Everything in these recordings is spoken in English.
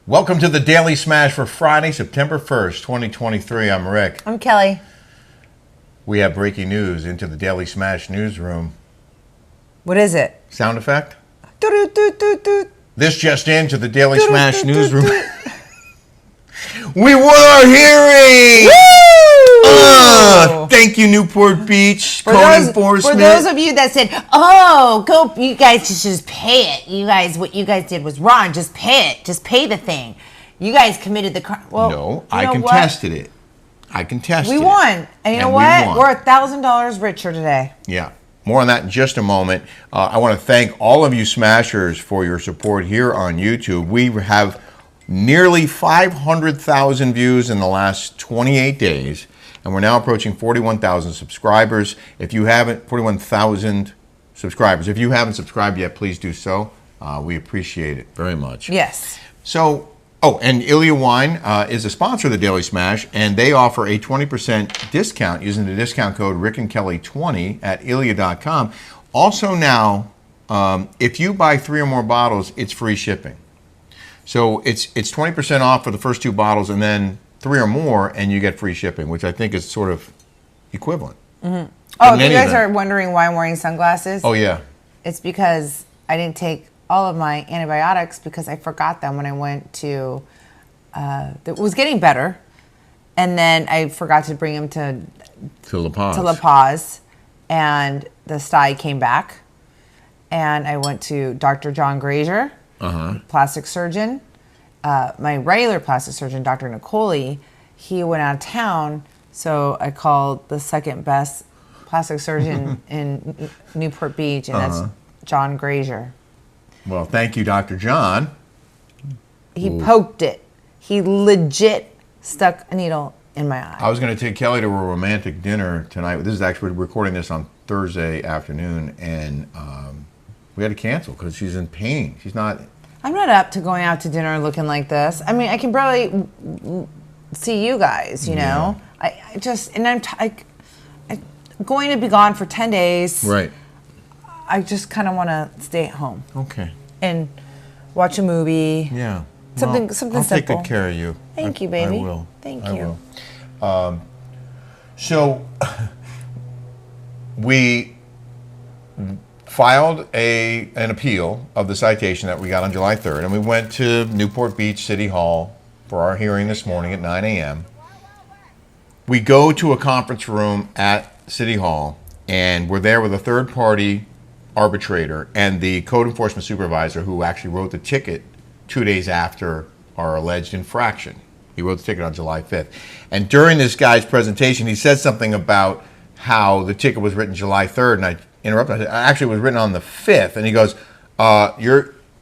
Welcome to the Daily Smash for Friday, September 1st, 2023. I'm Rick. I'm Kelly. We have breaking news into the Daily Smash newsroom. What is it? Sound effect? This just into the Daily Smash newsroom. We won our hearing! Thank you, Newport Beach. For those of you that said, "Oh, go! You guys just pay it. You guys, what you guys did was wrong. Just pay it. Just pay the thing. You guys committed the crime." Well, no, I contested it. I contested it. We won, and you know what? We're $1,000 richer today. Yeah. More on that in just a moment. I want to thank all of you Smashers for your support here on YouTube. We have nearly 500,000 views in the last 28 days, and we're now approaching 41,000 subscribers. If you haven't, 41,000 subscribers. If you haven't subscribed yet, please do so. We appreciate it very much. Yes. So, and Ilya Wine is a sponsor of the Daily Smash, and they offer a 20% discount using the discount code rickandkelly20 at ilya.com. Also now, if you buy 3 or more bottles, it's free shipping. So it's 20% off for the first 2 bottles, and then 3 or more, and you get free shipping, which I think is sort of equivalent. Mm-hmm. Oh, if you guys are wondering why I'm wearing sunglasses? Oh, yeah. It's because I didn't take all of my antibiotics because I forgot them when I went to, it was getting better. And then I forgot to bring them to La Paz. And the sty came back. And I went to Dr. John Grazier, plastic surgeon. My regular plastic surgeon, Dr. Nicoli, he went out of town. So I called the second best plastic surgeon in Newport Beach, and that's John Grazier. Well, thank you, Dr. John. He poked it. He legit stuck a needle in my eye. I was going to take Kelly to a romantic dinner tonight. This is actually, we're recording this on Thursday afternoon, and we had to cancel because she's in pain. She's not... I'm not up to going out to dinner looking like this. I mean, I can barely see you guys, you know? I just, and I'm going to be gone for 10 days. Right. I just kind of want to stay at home. Okay. And watch a movie. Yeah. Something I'll simple. take good care of you. Thank you, baby. I will. Thank you. I will. So we filed an appeal of the citation that we got on July 3rd, and we went to Newport Beach City Hall for our hearing this morning at 9 a.m. We go to a conference room at City Hall, and we're there with a third-party arbitrator and the code enforcement supervisor who actually wrote the ticket 2 days after our alleged infraction. He wrote the ticket on July 5th. And during this guy's presentation, he said something about how the ticket was written July 3rd, and I interrupted. Actually, it was written on the 5th, and he goes,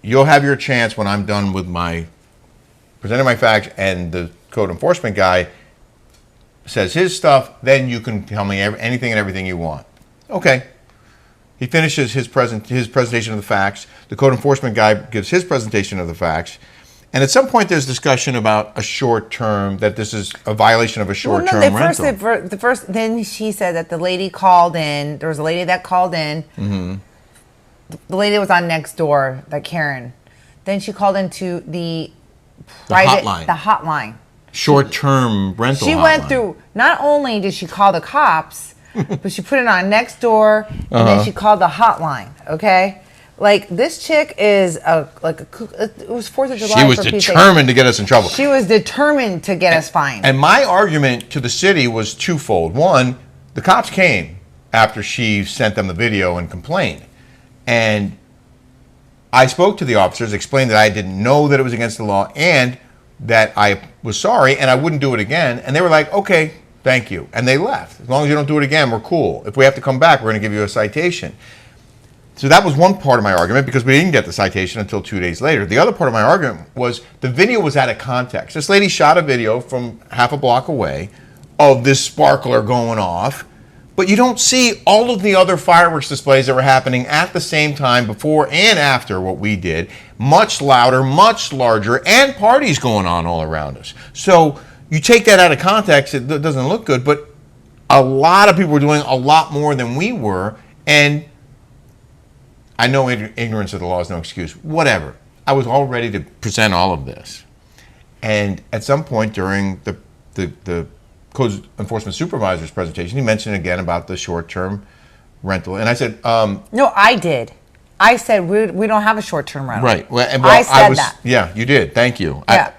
you'll have your chance when I'm done with my presenting my facts, and the code enforcement guy says his stuff, then you can tell me anything and everything you want. Okay. He finishes his presentation of the facts. The code enforcement guy gives his presentation of the facts. And at some point, there's discussion about a short term, that this is a violation of a short-term rental. Then she said that the lady called in. There was a lady that called in. Mm-hmm. The lady that was on next door, that Karen. Then she called into the hotline. Short-term rental She went through, not only did she call the cops, but she put it on next door, and then she called the hotline, okay? Like, this chick is it was 4th of July. She was determined to get us in trouble. She was determined to get us fined. And my argument to the city was twofold. One, the cops came after she sent them the video and complained. And I spoke to the officers, explained that I didn't know that it was against the law, and that I was sorry, and I wouldn't do it again. And they were like, okay, thank you. And they left. As long as you don't do it again, we're cool. If we have to come back, we're going to give you a citation. So that was one part of my argument, because we didn't get the citation until 2 days later. The other part of my argument was the video was out of context. This lady shot a video from half a block away of this sparkler going off, but you don't see all of the other fireworks displays that were happening at the same time before and after what we did. Much louder, much larger, and parties going on all around us. So you take that out of context, it doesn't look good, but a lot of people were doing a lot more than we were, and I know ignorance of the law is no excuse. Whatever. I was all ready to present all of this. And at some point during the code enforcement supervisor's presentation, he mentioned again about the short-term rental. And I said, No, I did. I said we don't have a short-term rental. right. Well, I said that. Yeah, you did. Thank you. Yeah.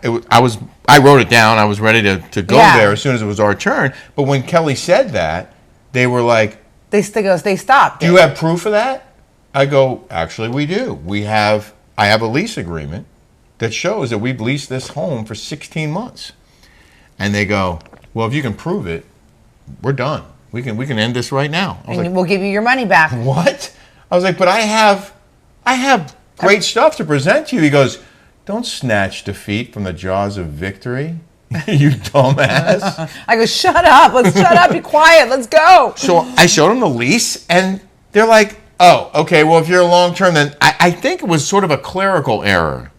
I wrote it down. I was ready to go Yeah. there as soon as it was our turn. But when Kelly said that, they were like, They stopped. do you have proof of that? I go, actually, we do. I have a lease agreement that shows that we've leased this home for 16 months. And they go, well, if you can prove it, we're done. We can end this right now. I was like, we'll give you your money back. what? I was like, but I have great stuff to present to you. He goes, don't snatch defeat from the jaws of victory, you dumbass. I go, shut up. Let's shut up. Be quiet. Let's go. So I showed them the lease, and they're like, oh, okay, well, if you're long-term, then I think it was sort of a clerical error.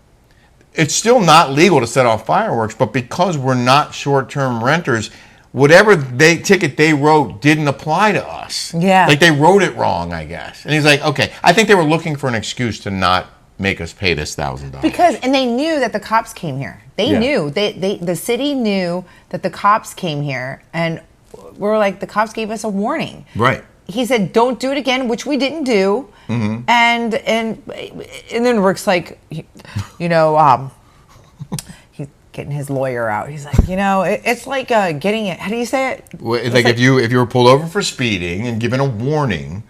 It's still not legal to set off fireworks, but because we're not short-term renters, whatever ticket they wrote didn't apply to us. Yeah. Like they wrote it wrong, I guess. And he's like, okay, I think they were looking for an excuse to not make us pay this $1,000. And they knew that the cops came here. They knew. The city knew that the cops came here, and we're like, the cops gave us a warning. Right. He said, don't do it again, which we didn't do. Mm-hmm. And then Rick's like, he's getting his lawyer out. He's like, it's like getting it. How do you say it? Well, it's like if you were pulled over for speeding and given a warning,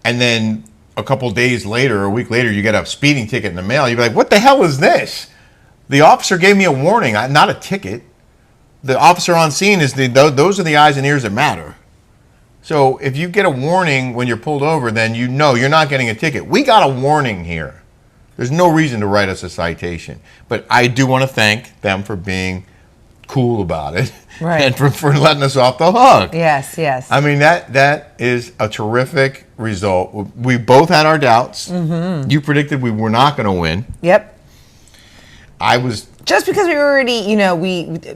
and then a couple days later, or a week later, you get a speeding ticket in the mail, you'd be like, what the hell is this? The officer gave me a warning, not a ticket. The officer on scene those are the eyes and ears that matter. So if you get a warning when you're pulled over, then you know you're not getting a ticket. We got a warning here. There's no reason to write us a citation. But I do want to thank them for being cool about it. Right. And for letting us off the hook. Yes, yes. I mean, that is a terrific result. We both had our doubts. Mm-hmm. You predicted we were not going to win. Yep. I was... Just because we already,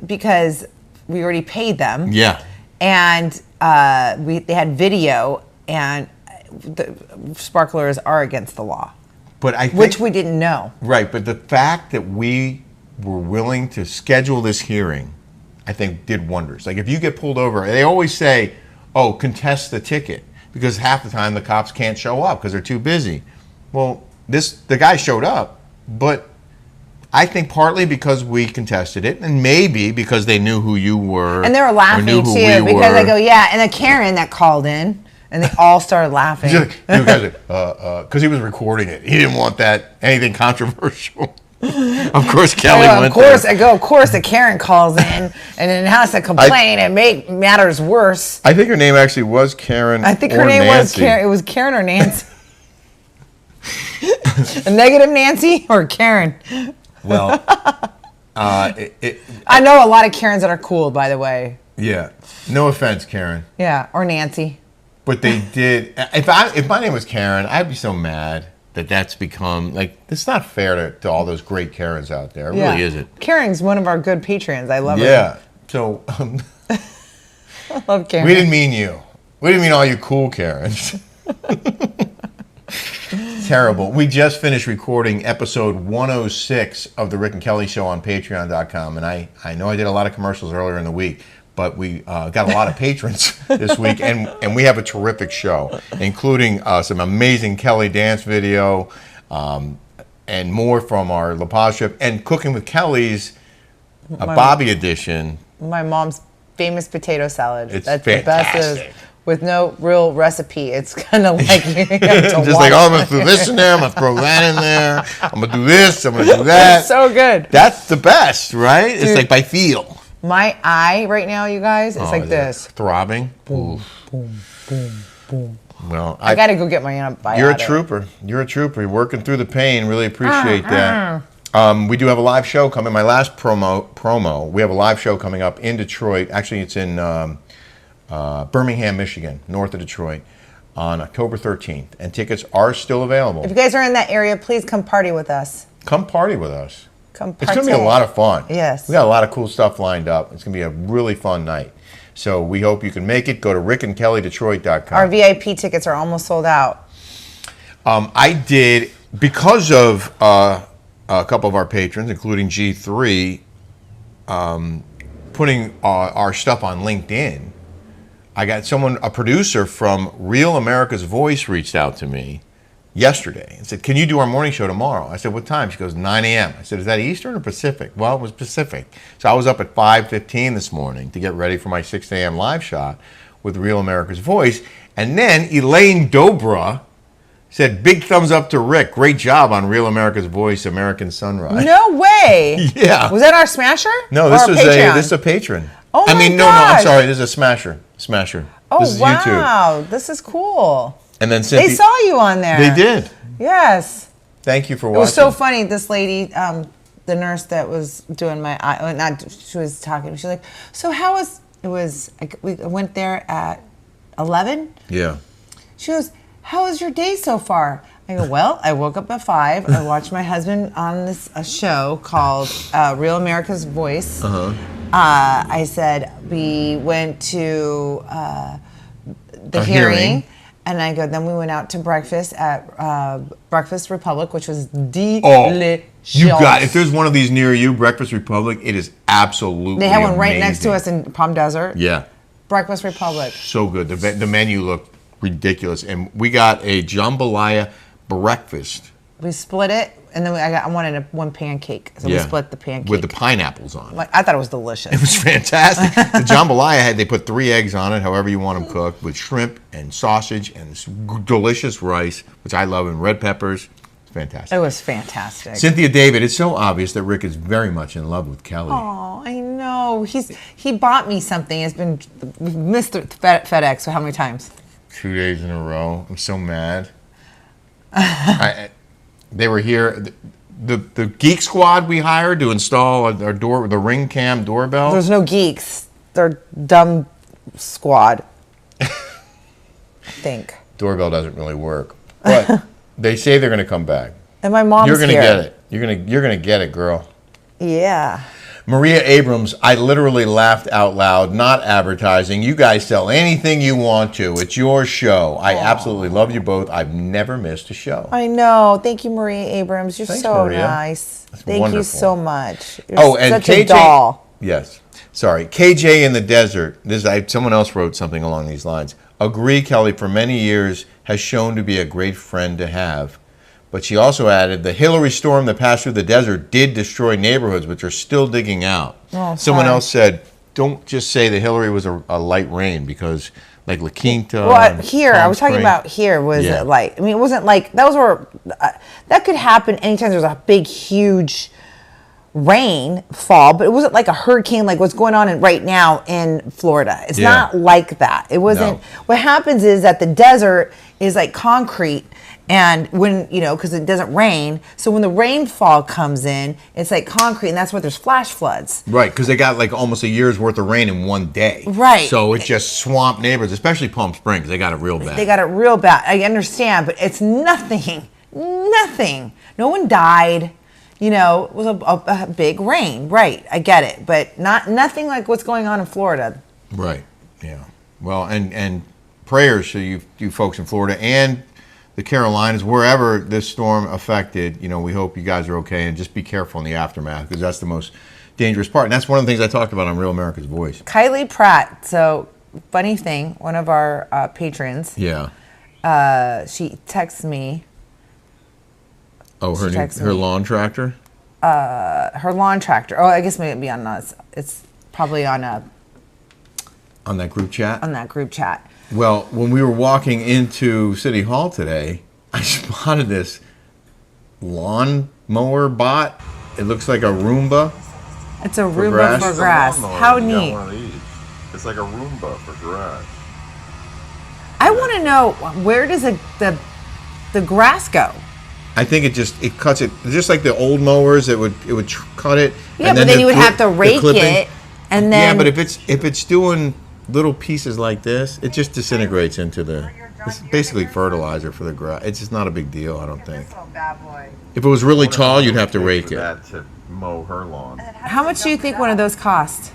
because we already paid them. Yeah. And they had video, and the sparklers are against the law. But I think, which we didn't know. Right, but the fact that we were willing to schedule this hearing, I think, did wonders. Like if you get pulled over, they always say, oh, contest the ticket, because half the time the cops can't show up because they're too busy. Well, the guy showed up, but I think partly because we contested it, and maybe because they knew who you were. And they were laughing too, because I go, yeah, and the Karen that called in, and they all started laughing. Because he was recording it. He didn't want anything controversial. Of course, Kelly went there. Of course, the Karen calls in and then has to complain and make matters worse. I think her name actually was Karen. I think her name was Karen. It was Karen or Nancy. A negative Nancy or Karen? Well, I know a lot of Karens that are cool, by the way. Yeah. No offense, Karen. Yeah, or Nancy. But they did. If my name was Karen, I'd be so mad that that's become like, it's not fair to all those great Karens out there. It really isn't. Karen's one of our good patrons. I love her. Yeah. So I love Karen. We didn't mean you. We didn't mean all you cool Karens. Terrible. We just finished recording episode 106 of the Rick and Kelly Show on Patreon.com, and I know I did a lot of commercials earlier in the week, but we got a lot of patrons this week, and we have a terrific show, including some amazing Kelly dance video, and more from our La Paz trip, and Cooking with Kelly's Bobby edition. My mom's famous potato salad. It's That's fantastic. The best is, with no real recipe. It's kind of like you have to just like, I'm going to throw this in there, I'm going to throw that in there, I'm going to do this, I'm going to do that. It's so good. That's the best, right? Dude, it's like by feel. My eye right now, you guys, is like this. Throbbing. Boom, boom, boom, boom. Well, I got to go get my antibiotic. You're a trooper. You're a trooper. You're working through the pain. Really appreciate that. We do have a live show coming. My last promo. We have a live show coming up in Detroit. Actually, it's in Birmingham, Michigan, north of Detroit, on October 13th. And tickets are still available. If you guys are in that area, please come party with us. Come party with us. Come partake. It's going to be a lot of fun. Yes. We got a lot of cool stuff lined up. It's going to be a really fun night. So we hope you can make it. Go to rickandkellydetroit.com. Our VIP tickets are almost sold out. I did, because of a couple of our patrons, including G3, putting our stuff on LinkedIn. I got a producer from Real America's Voice reached out to me yesterday and said, can you do our morning show tomorrow? I said, what time? She goes, 9 a.m. I said, is that Eastern or Pacific? Well, it was Pacific. So I was up at 5:15 this morning to get ready for my 6 a.m. live shot with Real America's Voice. And then Elaine Dobra said, big thumbs up to Rick. Great job on Real America's Voice, American Sunrise. No way. Yeah. Was that our smasher? No, Or this our was Patreon? this is a patron. Oh my no, gosh. I'm sorry. This is a smasher. Oh, this is YouTube. wow. This is cool. And then Cynthia, They saw you on there. They did. Yes. Thank you for watching. It was so funny. This lady, the nurse that was doing my eye, she was talking. She was like, so how was, we went there at 11. Yeah. She goes, how was your day so far? I go, well, I woke up at 5. I watched my husband on a show called Real America's Voice. I said, we went to the hearing. And I go, then we went out to breakfast at Breakfast Republic, which was delicious. You got, if there's one of these near you, Breakfast Republic, it is absolutely They have one right amazing. next to us in Palm Desert. Yeah. Breakfast Republic. So good. The menu looked ridiculous. And we got a jambalaya breakfast. We split it, and then I wanted one pancake. So we split the pancake. With the pineapples on it. I thought it was delicious. It was fantastic. The jambalaya they put 3 eggs on it, however you want them cooked, with shrimp and sausage and this delicious rice, which I love, and red peppers. It's fantastic. It was fantastic. Cynthia David, it's so obvious that Rick is very much in love with Kelly. Oh, I know. He bought me something. We've missed the FedEx for how many times? 2 days in a row. I'm so mad. They were here. The Geek Squad we hired to install the Ring Cam doorbell. There's no geeks. They're dumb squad. I think. Doorbell doesn't really work, but they say they're going to come back. And my mom's You're going to here. get it. You're going to get it, girl. Yeah. Maria Abrams, I literally laughed out loud, not advertising. You guys sell anything you want to. It's your show. I absolutely love you both. I've never missed a show. I know. Thank you, Maria Abrams. You're Thanks, so Maria. nice. That's Thank wonderful. you so much. You're And such KJ, a doll. Yes. Sorry. KJ in the desert. Someone else wrote something along these lines. Agree, Kelly, for many years has shown to be a great friend to have. But she also added, the Hillary storm that passed through the desert did destroy neighborhoods, which are still digging out. Oh, Someone sorry. else said, don't just say the Hillary was a light rain, because like La Quinta. Well, and here, Palm I was talking Springs- about here was Yeah. like, I mean, it wasn't like, that could happen anytime there's a big, huge rainfall, but it wasn't like a hurricane like what's going on right now in Florida. It's Yeah. not like that. It wasn't. No. What happens is that the desert is like concrete, and when, because it doesn't rain, so when the rainfall comes in, it's like concrete, and that's why there's flash floods. Right, because they got like almost a year's worth of rain in one day. Right. So it just swamped neighbors, especially Palm Springs. They got it real bad. They got it real bad. I understand, but it's nothing. Nothing. No one died. It was a big rain. Right. I get it, but nothing like what's going on in Florida. Right. Yeah. Well, and prayers to you folks in Florida and the Carolinas, wherever this storm affected. We hope you guys are okay, and just be careful in the aftermath, because that's the most dangerous part. And that's one of the things I talked about on Real America's Voice. Kylie Pratt. So funny thing, one of our patrons. Yeah. She texts me. Oh, She texted her me. lawn tractor. Her lawn tractor. Oh, I guess maybe it'd be on us. It's probably on On that group chat. that group chat. Well, when we were walking into City Hall today, I spotted this lawnmower bot. It looks like a Roomba. It's a Roomba grass? for It's a grass. Lawnmower, How you got neat. one of these. It's like a Roomba for grass. I want to know, where does the grass go? I think it cuts it just like the old mowers. It would cut it. Yeah, and but then the you would have to the rake clipping- it, and then Yeah, but if it's doing little pieces like this, it just disintegrates into it's basically fertilizer for the grass. It's just not a big deal, I don't think. If it was really tall, you'd have to rake For it. that to mow her lawn. How much do you think one of those cost?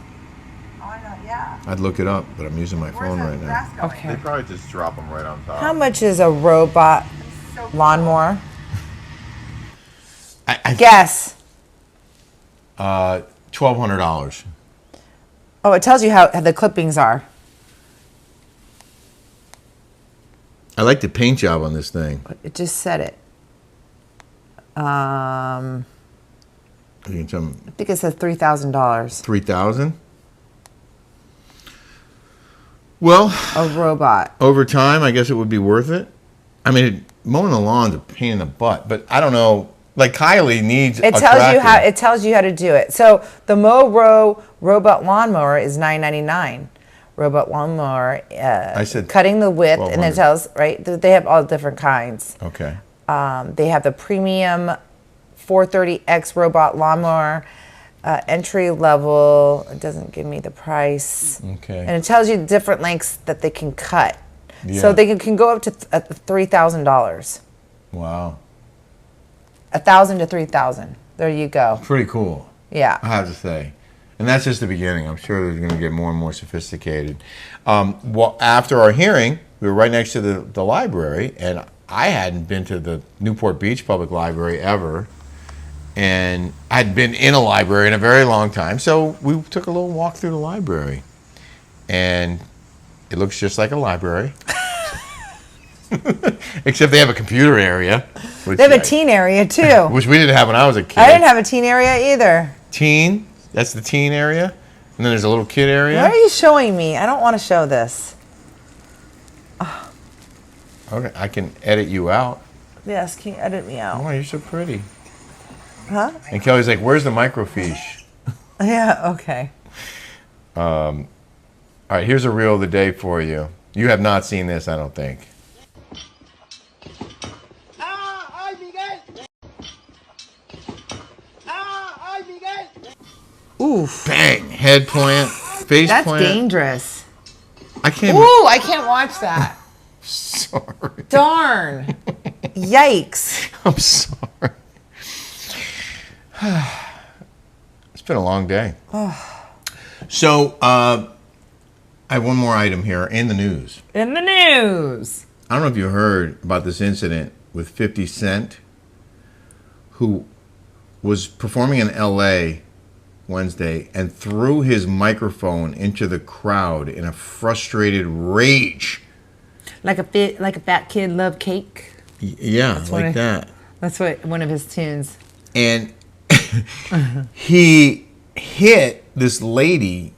I'd look it up, but I'm using my phone right now. They Okay. probably just drop them right on top. How much is a robot lawnmower? Guess. $1,200. Oh, it tells you how the clippings are. I like the paint job on this thing. It just said it. You can tell me I think it says $3,000. $3,000. Well, A robot. over time, I guess it would be worth it. I mean, mowing the lawn's a pain in the butt, but I don't know. Like Kylie needs. It tells you how to do it. So the Mow robot lawnmower is $9.99. Robot lawnmower. I said cutting the width, and it tells right. They have all different kinds. Okay. They have the premium 430X robot lawnmower, entry level. It doesn't give me the price. Okay. And it tells you different lengths that they can cut. Yeah. So they can go up to $3,000. Wow. 1,000 to 3,000. There you go. Pretty cool. Yeah. I have to say. And that's just the beginning. I'm sure they're going to get more and more sophisticated. Well, after our hearing, we were right next to the library, and I hadn't been to the Newport Beach Public Library ever. And I hadn't been in a library in a very long time. So we took a little walk through the library. And it looks just like a library. Except they have a computer area. They have a teen area, too. Which we didn't have when I was a kid. I didn't have a teen area either. Teen? That's the teen area? And then there's a little kid area? What are you showing me? I don't want to show this. Okay, I can edit you out. Yes, can you edit me out? Oh, you're so pretty. Huh? And Kelly's like, where's the microfiche? Yeah, okay. All right, here's a reel of the day for you. You have not seen this, I don't think. Oof. Bang! Head plant, face That's plant. dangerous. I can't. Ooh, I can't watch that. Sorry. Darn. Yikes. I'm sorry. It's been a long day. So, I have one more item here in the news. In the news. I don't know if you heard about this incident with 50 Cent, who was performing in LA Wednesday and threw his microphone into the crowd in a frustrated rage. Like a fat kid love cake. Yeah, like that. That's what one of his tunes. And he hit this lady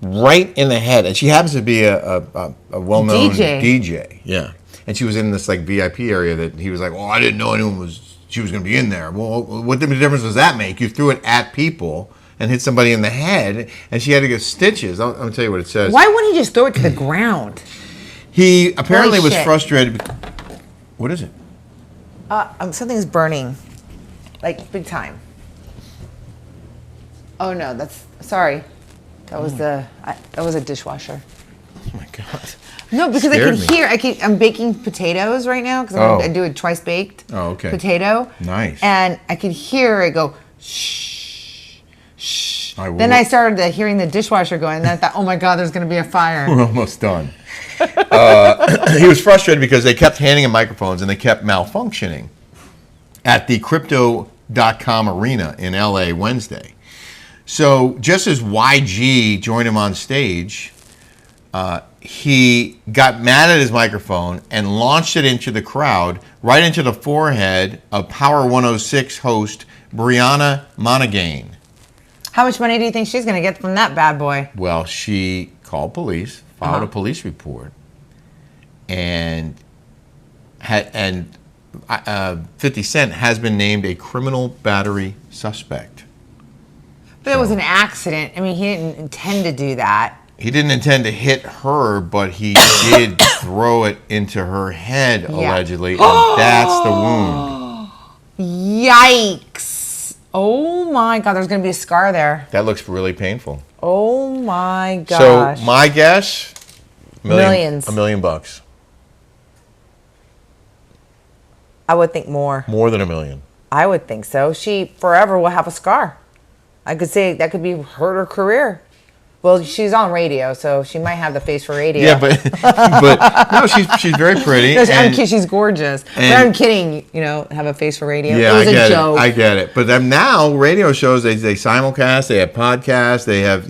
right in the head, and she happens to be a well-known DJ. Yeah, and she was in this like VIP area that he was like, "Well, I didn't know she was going to be in there." Well, what difference does that make? You threw it at people and hit somebody in the head, and she had to get stitches. I'll tell you what it says. Why wouldn't he just throw it to the ground? He apparently was shit. frustrated. What is it? Something's burning, like big time. Oh no, sorry. That was that was a dishwasher. Oh my god. No, because Scared me. I'm baking potatoes right now because I do a twice baked potato. Nice. And I could hear it go shh, shh. Then will. I started hearing the dishwasher going, and then I thought, oh my god, there's going to be a fire. We're almost done. He was frustrated because they kept handing him microphones and they kept malfunctioning at the Crypto.com arena in LA Wednesday. So just as YG joined him on stage, he got mad at his microphone and launched it into the crowd, right into the forehead of Power 106 host Brianna Monaghan. How much money do you think she's going to get from that bad boy? Well, she called police, filed a police report, and 50 Cent has been named a criminal battery suspect. But it was an accident. I mean, he didn't intend to do that. He didn't intend to hit her, but he did throw it into her head, allegedly, and that's the wound. Yikes. Oh my God, there's going to be a scar there. That looks really painful. Oh my gosh. So my guess, Millions. $1 million. I would think more. More than $1 million. I would think so. She forever will have a scar. I could say that could be hurt her career. Well, she's on radio, so she might have the face for radio. Yeah, but no, she's very pretty. No, I'm and- kidding. She's gorgeous. But and- I'm kidding. You know, have a face for radio. Yeah, it was I get a joke. it. I get it. But then now radio shows they simulcast, they have podcasts, they have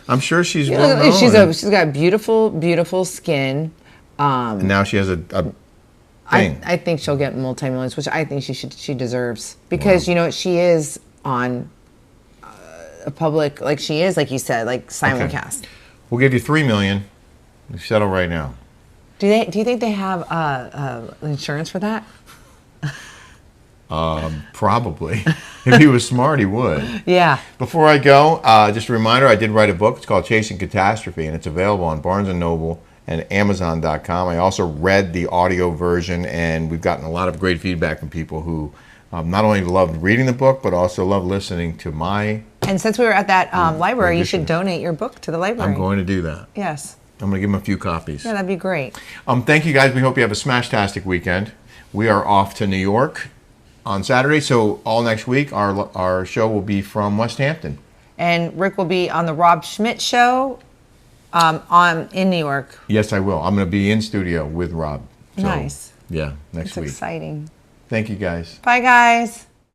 I'm sure she's You well know, known. she's got beautiful skin. And now she has a thing. I think she'll get multi-millions, which I think she deserves, because she is on a public, like she is, like you said, like simulcast. We'll give you $3 million. We settle right now. Do you think they have insurance for that? Probably. If he was smart, he would. Yeah. Before I go, just a reminder, I did write a book. It's called Chasing Catastrophe, and it's available on Barnes & Noble and Amazon.com. I also read the audio version, and we've gotten a lot of great feedback from people who not only loved reading the book, but also loved listening to my... And since we were at that library, you edition. should donate your book to the library. I'm going to do that. Yes. I'm going to give them a few copies. Yeah, that'd be great. Thank you, guys. We hope you have a smash-tastic weekend. We are off to New York on Saturday, so all next week, our show will be from West Hampton. And Rick will be on the Rob Schmidt show in New York. Yes, I will. I'm going to be in studio with Rob. So, Nice. Yeah, next It's week. exciting. Thank you, guys. Bye, guys.